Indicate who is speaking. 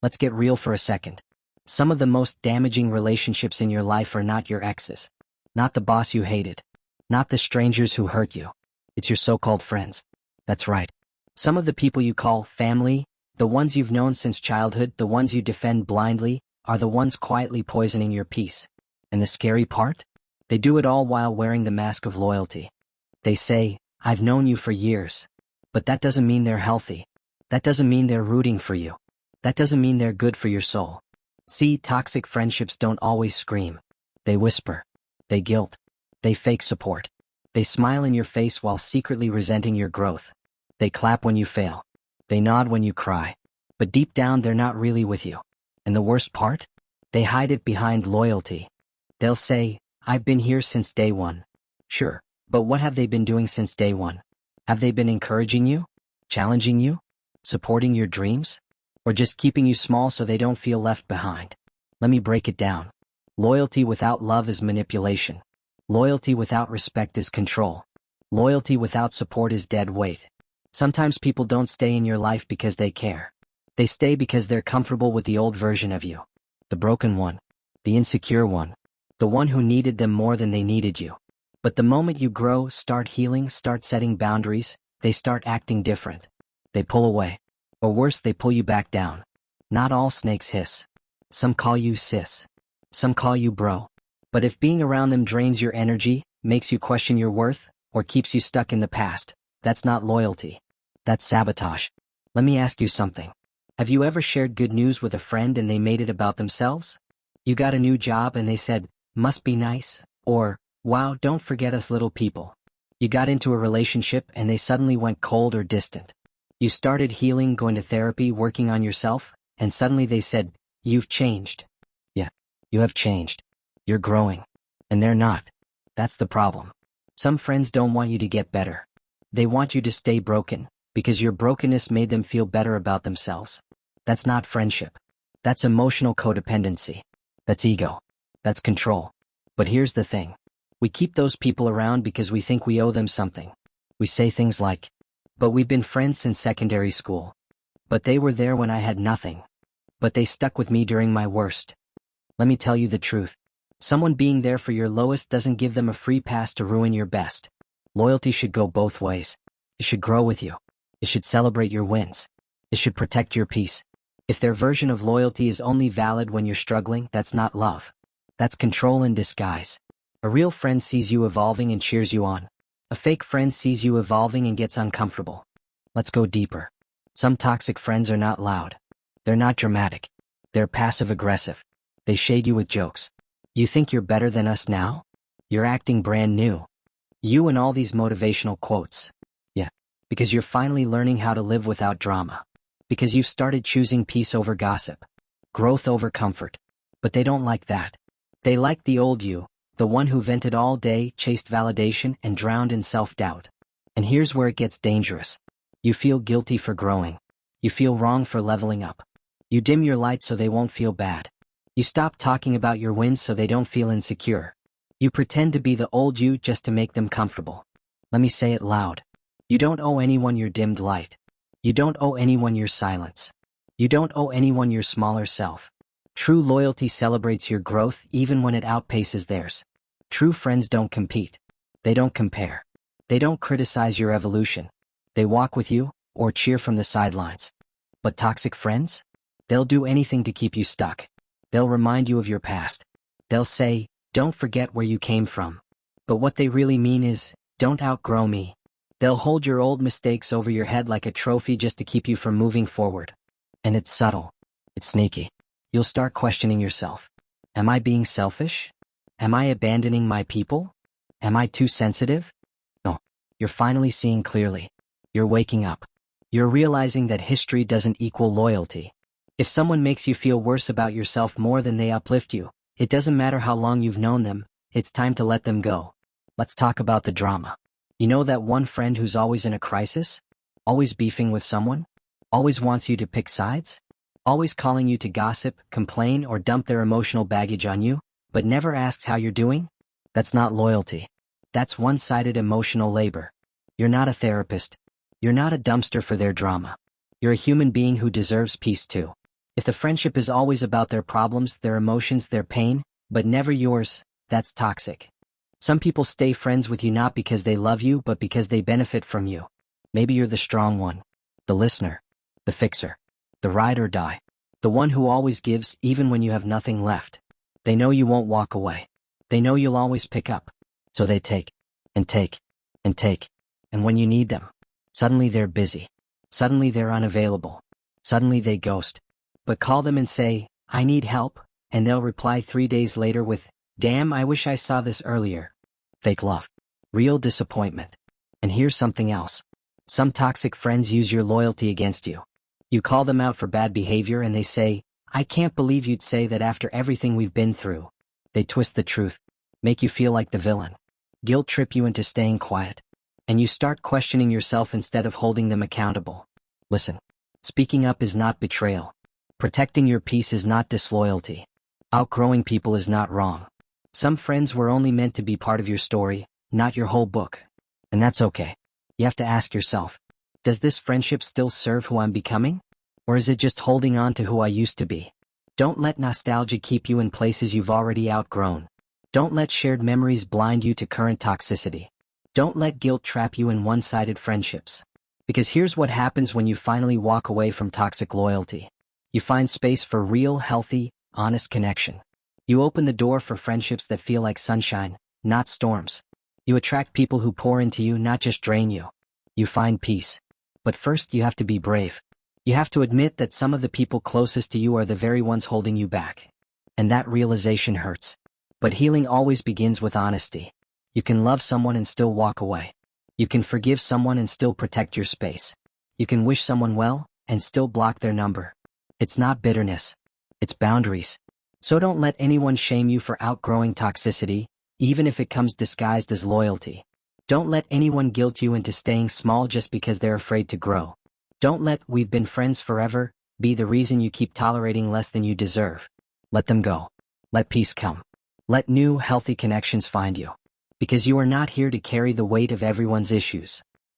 Speaker 1: Let's get real for a second. Some of the most damaging relationships in your life are not your exes. Not the boss you hated. Not the strangers who hurt you. It's your so-called friends. That's right. Some of the people you call family, the ones you've known since childhood, the ones you defend blindly, are the ones quietly poisoning your peace. And the scary part? They do it all while wearing the mask of loyalty. They say, "I've known you for years." But that doesn't mean they're healthy. That doesn't mean they're rooting for you. That doesn't mean they're good for your soul. See, toxic friendships don't always scream. They whisper. They guilt. They fake support. They smile in your face while secretly resenting your growth. They clap when you fail. They nod when you cry. But deep down, they're not really with you. And the worst part? They hide it behind loyalty. They'll say, "I've been here since day one." Sure, but what have they been doing since day one? Have they been encouraging you? Challenging you? Supporting your dreams? Or just keeping you small so they don't feel left behind? Let me break it down. Loyalty without love is manipulation. Loyalty without respect is control. Loyalty without support is dead weight. Sometimes people don't stay in your life because they care. They stay because they're comfortable with the old version of you. The broken one. The insecure one. The one who needed them more than they needed you. But the moment you grow, start healing, start setting boundaries, they start acting different. They pull away. Or worse, they pull you back down. Not all snakes hiss. Some call you sis. Some call you bro. But if being around them drains your energy, makes you question your worth, or keeps you stuck in the past, that's not loyalty. That's sabotage. Let me ask you something. Have you ever shared good news with a friend and they made it about themselves? You got a new job and they said, "Must be nice," or, "Wow, don't forget us little people." You got into a relationship and they suddenly went cold or distant. You started healing, going to therapy, working on yourself, and suddenly they said, "You've changed." Yeah, you have changed. You're growing. And they're not. That's the problem. Some friends don't want you to get better. They want you to stay broken, because your brokenness made them feel better about themselves. That's not friendship. That's emotional codependency. That's ego. That's control. But here's the thing. We keep those people around because we think we owe them something. We say things like, "But we've been friends since secondary school. But they were there when I had nothing. But they stuck with me during my worst." Let me tell you the truth. Someone being there for your lowest doesn't give them a free pass to ruin your best. Loyalty should go both ways. It should grow with you. It should celebrate your wins. It should protect your peace. If their version of loyalty is only valid when you're struggling, that's not love. That's control in disguise. A real friend sees you evolving and cheers you on. A fake friend sees you evolving and gets uncomfortable. Let's go deeper. Some toxic friends are not loud. They're not dramatic. They're passive-aggressive. They shade you with jokes. "You think you're better than us now? You're acting brand new." You and all these motivational quotes. Yeah, because you're finally learning how to live without drama. Because you've started choosing peace over gossip. Growth over comfort. But they don't like that. They like the old you, the one who vented all day, chased validation, and drowned in self-doubt. And here's where it gets dangerous. You feel guilty for growing. You feel wrong for leveling up. You dim your light so they won't feel bad. You stop talking about your wins so they don't feel insecure. You pretend to be the old you just to make them comfortable. Let me say it loud. You don't owe anyone your dimmed light. You don't owe anyone your silence. You don't owe anyone your smaller self. True loyalty celebrates your growth even when it outpaces theirs. True friends don't compete. They don't compare. They don't criticize your evolution. They walk with you, or cheer from the sidelines. But toxic friends? They'll do anything to keep you stuck. They'll remind you of your past. They'll say, "Don't forget where you came from." But what they really mean is, "Don't outgrow me." They'll hold your old mistakes over your head like a trophy just to keep you from moving forward. And it's subtle. It's sneaky. You'll start questioning yourself. Am I being selfish? Am I abandoning my people? Am I too sensitive? No. You're finally seeing clearly. You're waking up. You're realizing that history doesn't equal loyalty. If someone makes you feel worse about yourself more than they uplift you, it doesn't matter how long you've known them, it's time to let them go. Let's talk about the drama. You know that one friend who's always in a crisis? Always beefing with someone? Always wants you to pick sides? Always calling you to gossip, complain, or dump their emotional baggage on you, but never asks how you're doing? That's not loyalty. That's one-sided emotional labor. You're not a therapist. You're not a dumpster for their drama. You're a human being who deserves peace too. If the friendship is always about their problems, their emotions, their pain, but never yours, that's toxic. Some people stay friends with you not because they love you, but because they benefit from you. Maybe you're the strong one, the listener, the fixer, the ride or die, the one who always gives even when you have nothing left. They know you won't walk away. They know you'll always pick up. So they take, and take, and take, and when you need them, suddenly they're busy. Suddenly they're unavailable. Suddenly they ghost. But call them and say, I need help, and they'll reply 3 days later with, damn, I wish I saw this earlier. Fake love. Real disappointment. And here's something else. Some toxic friends use your loyalty against you. You call them out for bad behavior and they say, I can't believe you'd say that after everything we've been through. They twist the truth, make you feel like the villain, guilt trip you into staying quiet, and you start questioning yourself instead of holding them accountable. Listen, speaking up is not betrayal. Protecting your peace is not disloyalty. Outgrowing people is not wrong. Some friends were only meant to be part of your story, not your whole book. And that's okay. You have to ask yourself, does this friendship still serve who I'm becoming? Or is it just holding on to who I used to be? Don't let nostalgia keep you in places you've already outgrown. Don't let shared memories blind you to current toxicity. Don't let guilt trap you in one-sided friendships. Because here's what happens when you finally walk away from toxic loyalty. You find space for real, healthy, honest connection. You open the door for friendships that feel like sunshine, not storms. You attract people who pour into you, not just drain you. You find peace. But first you have to be brave. You have to admit that some of the people closest to you are the very ones holding you back. And that realization hurts. But healing always begins with honesty. You can love someone and still walk away. You can forgive someone and still protect your space. You can wish someone well and still block their number. It's not bitterness. It's boundaries. So don't let anyone shame you for outgrowing toxicity, even if it comes disguised as loyalty. Don't let anyone guilt you into staying small just because they're afraid to grow. Don't let "we've been friends forever" be the reason you keep tolerating less than you deserve. Let them go. Let peace come. Let new, healthy connections find you. Because you are not here to carry the weight of everyone's issues.